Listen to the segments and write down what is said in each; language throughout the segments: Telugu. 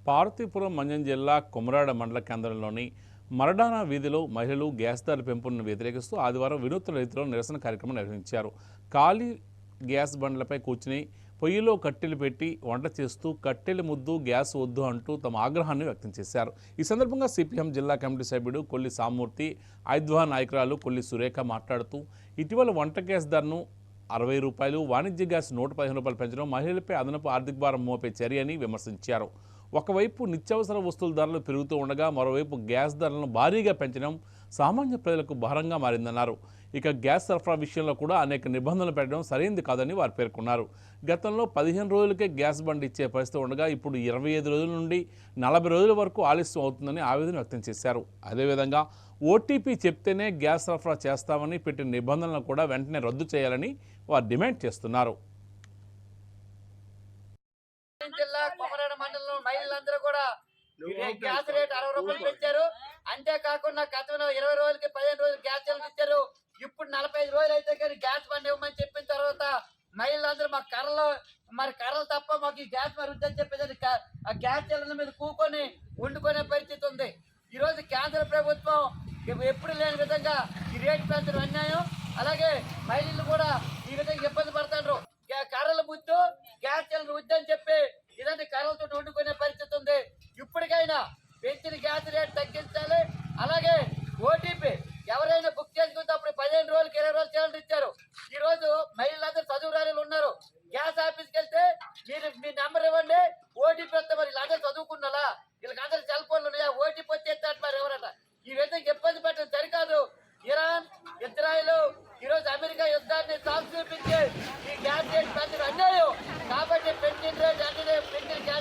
పార్వతీపురం మన్యం జిల్లా కొమరాడ మండల కేంద్రంలోని మరడానా వీధిలో మహిళలు గ్యాస్ ధరల పెంపును వ్యతిరేకిస్తూ ఆదివారం వినూత్న రీతిలో నిరసన కార్యక్రమం నిర్వహించారు. ఖాళీ గ్యాస్ బండ్లపై కూర్చుని పొయ్యిలో కట్టెలు పెట్టి వంట చేస్తూ కట్టెల ముద్దు గ్యాస్ వద్దు అంటూ తమ ఆగ్రహాన్ని వ్యక్తం చేశారు. ఈ సందర్భంగా సిపిఎం జిల్లా కమిటీ సభ్యుడు కొల్లి సామూర్తి, ఐద్వా నాయకురాలు కొల్లి సురేఖ మాట్లాడుతూ ఇటీవల వంట గ్యాస్ ధరను రూ. 60, వాణిజ్య గ్యాస్ రూ. 115 పెంచడం మహిళలపై అదనపు ఆర్థిక భారం మోపే చర్య అని విమర్శించారు. ఒకవైపు నిత్యావసర వస్తువుల ధరలు పెరుగుతూ ఉండగా మరోవైపు గ్యాస్ ధరలను భారీగా పెంచడం సామాన్య ప్రజలకు భారంగా మారిందన్నారు. ఇక గ్యాస్ సరఫరా విషయంలో కూడా అనేక నిబంధనలు పెట్టడం సరైంది కాదని వారు పేర్కొన్నారు. గతంలో 15 రోజులకే గ్యాస్ బండ్ ఇచ్చే పరిస్థితి ఉండగా ఇప్పుడు 25 రోజుల నుండి 40 రోజుల వరకు ఆలస్యం అవుతుందని ఆవేదన వ్యక్తం చేశారు. అదేవిధంగా ఓటీపీ చెప్తేనే గ్యాస్ సరఫరా చేస్తామని పెట్టిన నిబంధనలను కూడా వెంటనే రద్దు చేయాలని వారు డిమాండ్ చేస్తున్నారు. జిల్లా కొమరాడ మండలంలో మహిళలందరూ కూడా గ్యాస్ రేట్ 60 రూపాయలు పెంచారు. అంతేకాకుండా గతంలో 20 రోజులకి 15 రోజులు గ్యాస్ సిలిండర్ ఇచ్చారు. ఇప్పుడు 45 రోజులు అయితే కానీ గ్యాస్ బండ్ ఇవ్వమని చెప్పిన తర్వాత మహిళలందరూ మా కర్రలు తప్ప మాకు ఈ గ్యాస్ మరి వద్దని చెప్పేసి ఆ గ్యాస్ సిలిండర్ మీద కూకొని వండుకునే పరిస్థితి ఉంది. ఈ రోజు కేంద్ర ప్రభుత్వం ఎప్పుడు లేని విధంగా ఈ రేట్ పెంచడం అన్యాయం. అలాగే మహిళలు కూడా ఈ విధంగా ఇబ్బంది పడతారు. కర్రల ముద్దు గ్యాస్ సిలిండర్ వద్దని చెప్పి ఇలాంటి కర్రలతో వండుకునే పరిస్థితి ఉంది. ఇప్పటికైనా పెంచిన గ్యాస్ రేట్ తగ్గించాలి. అలాగే ఓటీపీ ఎవరైనా బుక్ చేసుకుంటే అప్పుడు 15 రోజులకి 20 రోజులు సిలిండర్ ఇచ్చారు. ఈ రోజు మహిళలందరూ చదువురాలు ఉన్నారు. గ్యాస్ ఆఫీస్కి వెళ్తే మీరు మీ నెంబర్ ఇవ్వండి, ఓటీపీ వస్తే మరి వీళ్ళందరూ చదువుకున్నారా? వీళ్ళకందరూ సెల్ ఫోన్లు ఉన్నాయా? ఓటీపీ వచ్చేస్తారు మరి ఎవరట. ఈ విధంగా ఇబ్బంది పెట్టడం సరికాదు. ఇరాన్, ఇజ్రాయిల్, ఈరోజు అమెరికా యుద్ధాన్ని సాగు చూపించి ఈ గ్యాస్ రేట్ పెంచడం అన్యాయం. కాబట్టి పెంచిన గ్యాస్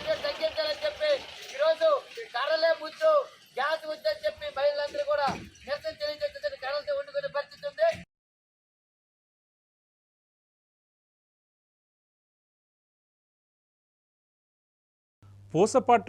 రేట్ తగ్గించాలని చెప్పి ఈరోజు కర్రలే ముద్దు గ్యాస్ వద్దని చెప్పి మహిళలందరూ కూడా నిరసన తెలియజేస్తుంది. కర్రలతో వండుకునే పరిస్థితి ఉంది. పూసపాటి